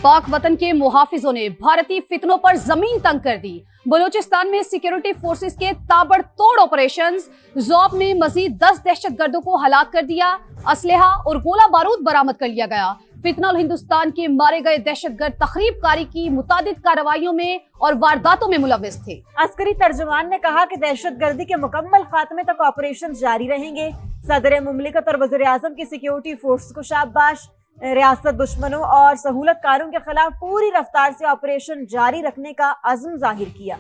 पाक वतन के मुहाफिजों ने भारतीय फितनों पर जमीन तंग कर दी। बलूचिस्तान में सिक्योरिटी फोर्सेस के ताबड़तोड़ ऑपरेशंस, ज़ौब में मजीद 10 दहशतगर्दों को हलाक कर दिया। असलहा और गोला बारूद बरामद कर लिया गया। फितना हिंदुस्तान के मारे गए दहशतगर्द तखरीबकारी की मुतादिद कार्रवाइयों में और वारदातों में मुलव्विस थे। अस्करी तर्जुमान ने कहा कि दहशतगर्दी के मुकम्मल खात्मे तक ऑपरेशन जारी रहेंगे। सदर मुमलिकत और वज़ीर आज़म की सिक्योरिटी फोर्स को शाबाश। रियासत दुश्मनों और सहूलतकारों के खिलाफ पूरी रफ्तार से ऑपरेशन जारी रखने का अज़्म जाहिर किया।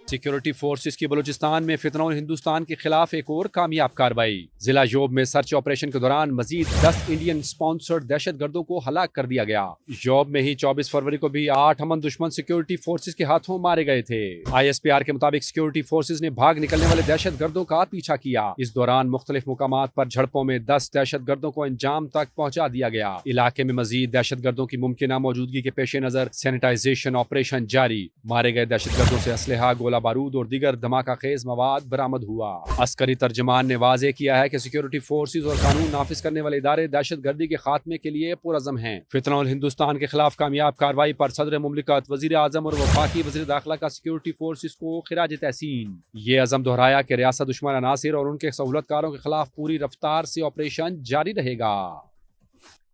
सिक्योरिटी फोर्सेस की बलूचिस्तान में फितना हिंदुस्तान के खिलाफ एक और कामयाब कार्रवाई। जिला योब में सर्च ऑपरेशन के दौरान मजीद 10 इंडियन स्पॉन्सर्ड दहशतगर्दों को हलाक कर दिया गया। योब में ही 24 फरवरी को भी 8 अमन दुश्मन सिक्योरिटी फोर्सेस के हाथों मारे गए थे। ISPR के मुताबिक सिक्योरिटी फोर्सेस ने भाग निकलने वाले दहशतगर्दों का पीछा किया। इस दौरान मुख्तलिफ मुकामात पर झड़पों में 10 दहशतगर्दों को अंजाम तक पहुंचा दिया गया। इलाके में मजीद दहशतगर्दों की मुमकिन मौजूदगी के पेश नजर सैनिटाइजेशन ऑपरेशन जारी। मारे गए दहशतगर्दों से असलहा, गोला बारूद और दीगर धमाका खेज मवाद बरामद हुआ। अस्करी तर्जमान ने वाज़ेह किया है कि सिक्योरिटी फोर्सेस और कानून नाफिज करने वाले इदारे दहशतगर्दी के खात्मे के लिए पुरअज़्म हैं। फितना हिंदुस्तान के खिलाफ कामयाब कार्रवाई पर सदर मुमलिकत, वज़ीर आज़म और वफाकी वज़ीर दाखिला का सिक्योरिटी फोर्सेस को खिराज तहसीन। ये अज़म दोहराया कि रियासत दुश्मन अनासिर और उनके सहूलतकारों के खिलाफ पूरी रफ्तार से ऑपरेशन जारी रहेगा।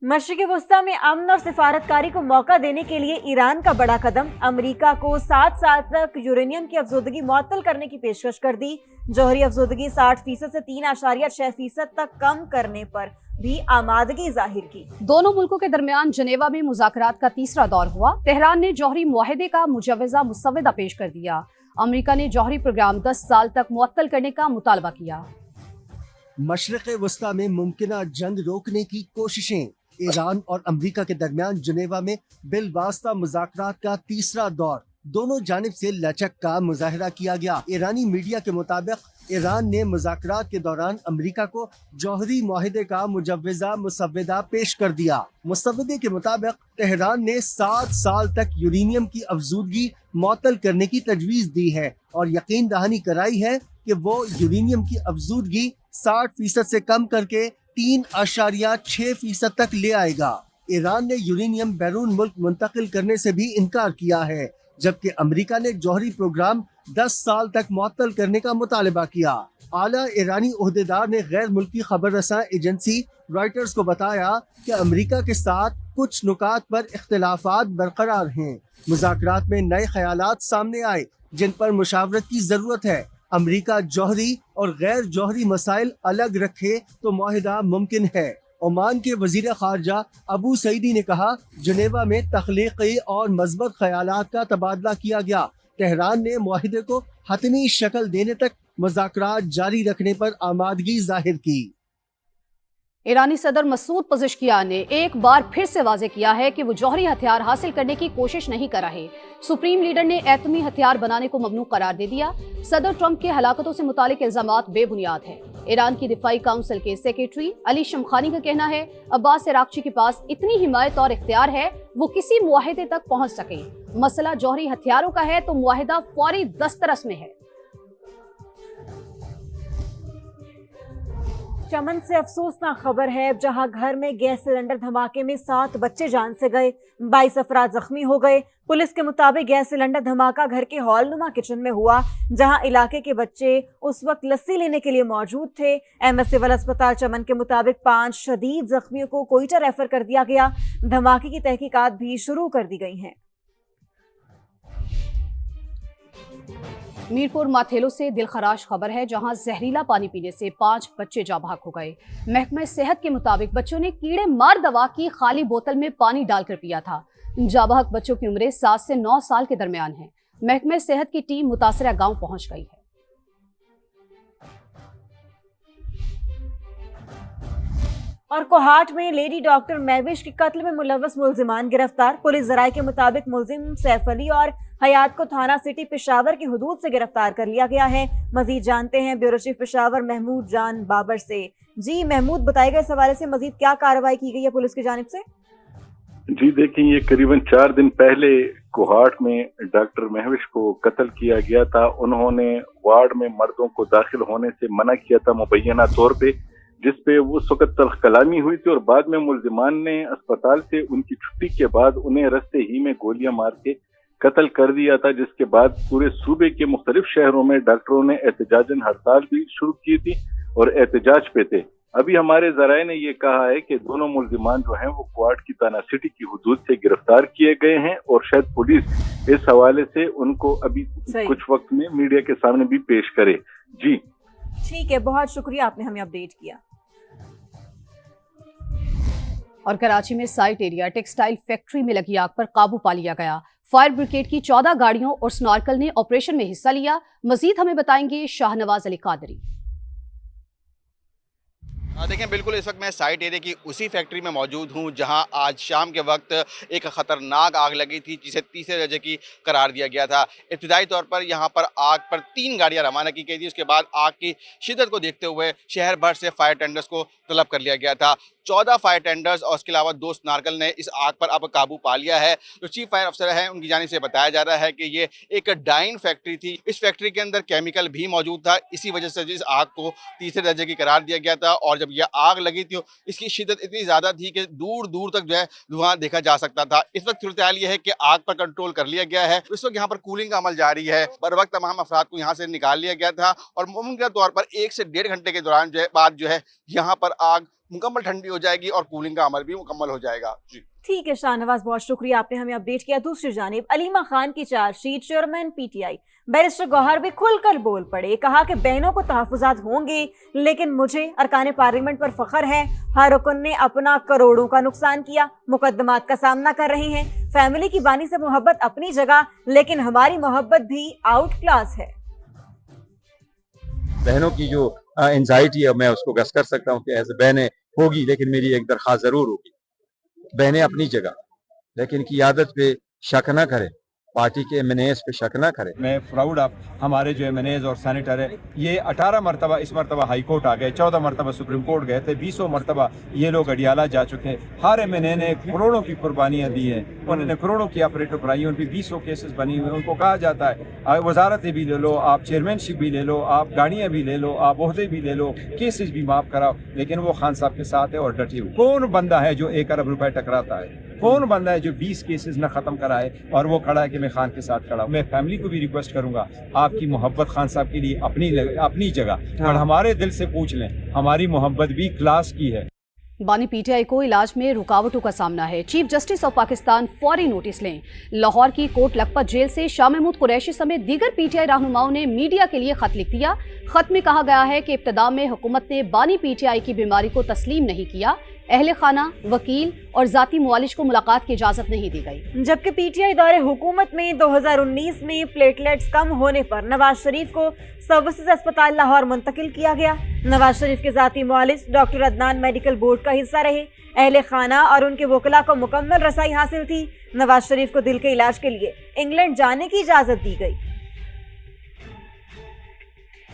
मशरिक़ वस्ता में अमन और सिफारतकारी को मौका देने के लिए ईरान का बड़ा कदम। अमेरिका को 7 साल तक यूरेनियम की अफजोदगी मुअत्तल करने की पेशकश कर दी। जौहरी अफजोदगी 60% से 3.6% तक कम करने पर भी आमादगी जाहिर की। दोनों मुल्कों के दरमियान जनेवा में मुज़ाकरात का तीसरा दौर हुआ। तेहरान ने जौहरी मुआहदे का मुजव्वज़ा मुसव्वदा पेश कर दिया। अमेरिका ने जौहरी प्रोग्राम 10 साल तक मुअत्तल करने का मुतालबा किया। मशरिक़ वस्ता में मुमकिना जंग रोकने की कोशिशें। ईरान और अमेरिका के दरमियान जनेवा में बिलवास्ता मुज़ाकरात का तीसरा दौर। दोनों जानिब से लचक का मुजाहरा किया गया। ईरानी मीडिया के मुताबिक ईरान ने मुज़ाकरात के दौरान अमेरिका को जौहरी मुआहदे का मुजव्वज़ा मुसव्वदा पेश कर दिया। मुसव्वदे के मुताबिक तेहरान ने 7 साल तक यूरेनियम की अफजूदगी मुअत्तल करने की तजवीज़ दी है और यकीन दहानी कराई है कि वो यूरेनियम की अफजूदगी 60% से कम करके 3.6% तक ले आएगा। ईरान ने यूरेनियम बैरून मुल्क मुंतकिल करने से भी इनकार किया है, जबकि अमेरिका ने जौहरी प्रोग्राम 10 साल तक मुअत्तल करने का मुतालबा किया। आला ईरानी ओहदेदार ने गैर मुल्की खबर रसां एजेंसी रॉयटर्स को बताया कि अमेरिका के साथ कुछ नुकात पर इख्तिलाफात बरकरार हैं। मुज़ाकरात में नए ख्यालात सामने आए जिन पर मुशावरत की जरूरत है। अमेरिका जौहरी और गैर जौहरी मसाइल अलग रखे तो मुआहदा मुमकिन है। ओमान के वजीर खारजा अबू सईदी ने कहा, जनेवा में तख्लीकी और मज़बूत ख्यालात का तबादला किया गया। तेहरान ने मुआहदे को हतमी शक्ल देने तक मुज़ाकरात जारी रखने पर आमादगी जाहिर की। ईरानी सदर मसूद पज़ेश्कियान ने एक बार फिर से वाज़ेह किया है कि वो जौहरी हथियार हासिल करने की कोशिश नहीं कर रहे। सुप्रीम लीडर ने एटमी हथियार बनाने को ममनू करार दे दिया। सदर ट्रंप के हलाकतों से मुतालिक इल्जामात बेबुनियाद हैं। ईरान की दिफाई काउंसिल के सेक्रेटरी अली शमखानी का कहना है, अब्बास इराक़ची के पास इतनी हिमायत और इख्तियार है वो किसी मुआहदे तक पहुँच सके। मसला जौहरी हथियारों का है तो मुआहदा फौरी दस्तरस में है। चमन से अफसोसनाक खबर है, जहां घर में गैस सिलेंडर धमाके में 7 बच्चे जान से गए, 22 अफराद जख्मी हो गए। पुलिस के मुताबिक गैस सिलेंडर धमाका घर के हॉलनुमा किचन में हुआ, जहां इलाके के बच्चे उस वक्त लस्सी लेने के लिए मौजूद थे। MS सिविल अस्पताल चमन के मुताबिक 5 शदीद जख्मियों को कोयटा रेफर कर दिया गया। धमाके की तहकीकात भी शुरू कर दी गई हैं। मीरपुर माथेलो से दिलखराश खबर है, जहां जहरीला पानी पीने से 5 बच्चे जाँ बहक हो गए। महकमा सेहत के मुताबिक बच्चों ने कीड़े मार दवा की खाली बोतल में पानी डालकर पिया था। जाँ बहक बच्चों की उम्रें 7 से 9 साल के दरमियान है। महकमा सेहत की टीम मुतासरा गांव पहुंच गई है। और कोहाट में लेडी डॉक्टर महविश के कत्ल में मुलव्वस मुल्जिमान गिरफ्तार। पुलिस ज़राए के मुताबिक मुल्जिम सैफ अली और हयात को थाना सिटी पेशावर की हुदूद से गिरफ्तार कर लिया गया है। मजीद जानते हैं ब्यूरो चीफ पेशावर महमूद जान बाबर से। जी महमूद, बताएगा इस हवाले से मजीद क्या कार्रवाई की गई है पुलिस की जानिब से? जी देखिए, ये करीबन 4 दिन पहले कोहाट में डॉक्टर महविश को कत्ल किया गया था। उन्होंने वार्ड में मर्दों को दाखिल होने से मना किया था मुबैना तौर पे, جس پہ اس وقت تلخ کلامی ہوئی تھی اور بعد میں ملزمان نے اسپتال سے ان کی چھٹی کے بعد انہیں رستے ہی میں گولیاں مار کے قتل کر دیا تھا، جس کے بعد پورے صوبے کے مختلف شہروں میں ڈاکٹروں نے احتجاجاً ہڑتال بھی شروع کی تھی اور احتجاج پہ تھے۔ ابھی ہمارے ذرائع نے یہ کہا ہے کہ دونوں ملزمان جو ہیں وہ کوارٹ کی تانا سٹی کی حدود سے گرفتار کیے گئے ہیں اور شاید پولیس اس حوالے سے ان کو ابھی کچھ وقت میں میڈیا کے سامنے بھی پیش کرے۔ جی ٹھیک ہے، بہت شکریہ، آپ نے ہمیں اپڈیٹ کیا۔ اور کراچی میں سائٹ ایریا ٹیکسٹائل فیکٹری میں لگی آگ پر قابو پا لیا گیا۔ فائر بریگیڈ کی 14 گاڑیوں اور سنارکل نے آپریشن میں حصہ لیا۔ مزید ہمیں بتائیں گے شاہ نواز علی قادری۔ دیکھیں بالکل اس وقت میں سائٹ ایریا کی اسی فیکٹری میں موجود ہوں جہاں آج شام کے وقت ایک خطرناک آگ لگی تھی جسے تیسرے درجے کی قرار دیا گیا تھا۔ ابتدائی طور پر یہاں پر آگ پر 3 گاڑیاں روانہ کی گئی تھی، اس کے بعد آگ کی شدت کو دیکھتے ہوئے شہر بھر سے فائر ٹینڈرز کو طلب کر لیا گیا تھا۔ 14 فائر ٹینڈرز اور اس کے علاوہ 2 سنارکل نے اس آگ پر اب قابو پا لیا ہے۔ جو چیف فائر افسر ہیں ان کی جانب سے بتایا جا رہا ہے کہ یہ ایک ڈائن فیکٹری تھی، اس فیکٹری کے اندر کیمیکل بھی موجود تھا، اسی وجہ سے اس آگ کو تیسرے درجے کی قرار دیا گیا تھا۔ اور جب یہ آگ لگی تھی اس کی شدت اتنی زیادہ تھی کہ دور دور تک جو ہے دھواں دیکھا جا سکتا تھا۔ اس وقت صورتحال یہ ہے کہ آگ پر کنٹرول کر لیا گیا ہے، اس وقت یہاں پر کولنگ کا عمل جاری ہے۔ بر وقت تمام افراد کو یہاں سے نکال لیا گیا تھا اور ممکنہ طور پر 1 سے 1.5 گھنٹے کے دوران بعد یہاں پر آگ مکمل ٹھنڈی ہو جائے گی اور کولنگ کا عمل بھی مکمل ہو جائے گا۔ جی ٹھیک ہے شاہ نواز، بہت شکریہ، آپ نے ہمیں اپڈیٹ کیا۔ دوسری جانب علیمہ خان کی charge sheet, chairman P T I barrister Gohar بھی کھل کر بول پڑے، کہا کہ بہنوں کو تحفظات ہوں گے لیکن مجھے ارکان پارلیمنٹ پر فخر ہے، ہر رکن نے اپنا کروڑوں کا نقصان کیا، مقدمات کا سامنا کر رہے ہیں، فیملی کی بانی سے محبت اپنی جگہ لیکن ہماری محبت بھی آؤٹ کلاس ہے۔ بہنوں کی جو انزائٹی ہے میں اس کو گس کر سکتا ہوں کہ ایسے بہنیں ہوگی، لیکن میری ایک درخواست ضرور ہوگی، بہنیں اپنی جگہ لیکن قیادت پہ شک نہ کریں، پارٹی کے ایم پہ شک نہ کریں۔ میں پراؤڈ آف ہمارے جو ایم اور سینیٹر ہے، یہ 18 مرتبہ اس مرتبہ ہائی کورٹ آ گئے، 14 مرتبہ سپریم کورٹ گئے تھے، 20 مرتبہ یہ لوگ اڈیالہ جا چکے ہیں۔ ہر ایم نے کروڑوں کی قربانیاں دی ہیں، انہوں نے کروڑوں کی آپریٹر بنائی، ان پہ 20 کیسز بنی ہوئے، ان کو کہا جاتا ہے وزارتیں بھی لے لو، آپ چیئرمین شپ بھی لے لو، آپ گاڑیاں بھی لے لو، آپ عہدے بھی لے لو، کیسز بھی معاف کراؤ، لیکن وہ خان صاحب کے ساتھ ہے اور ڈٹے ہوئے۔ کون بندہ ہے جو 1 ارب روپے ٹکراتا ہے؟ کون بندہ ہے جو 20 کیسز نہ ختم کرائے اور وہ کھڑا ہے کہ میں خان کے ساتھ کھڑا ہوں؟ میں فیملی کو بھی ریکویسٹ کروں گا، آپ کی محبت خان صاحب کے لیے اپنی جگہ، اور ہمارے دل سے پوچھ لیں، ہماری محبت بھی کلاس کی ہے۔ بانی پی ٹی آئی کو علاج میں رکاوٹوں کا سامنا ہے، چیف جسٹس آف پاکستان فوری نوٹس لیں۔ لاہور کی کوٹ لکھپت جیل سے شاہ محمود قریشی سمیت دیگر پی ٹی آئی رہنماؤں نے میڈیا کے لیے خط لکھ دیا۔ خط میں کہا گیا ہے کہ ابتدا میں حکومت نے بانی پی ٹی آئی کی بیماری کو تسلیم نہیں کیا، اہل خانہ، وکیل اور ذاتی معالج کو ملاقات کی اجازت نہیں دی گئی، جبکہ پی ٹی آئی دور حکومت میں 2019 میں پلیٹلیٹس کم ہونے پر نواز شریف کو سروسز اسپتال لاہور منتقل کیا گیا۔ نواز شریف کے ذاتی معالج ڈاکٹر عدنان میڈیکل بورڈ کا حصہ رہے، اہل خانہ اور ان کے وکلاء کو مکمل رسائی حاصل تھی۔ نواز شریف کو دل کے علاج کے لیے انگلینڈ جانے کی اجازت دی گئی۔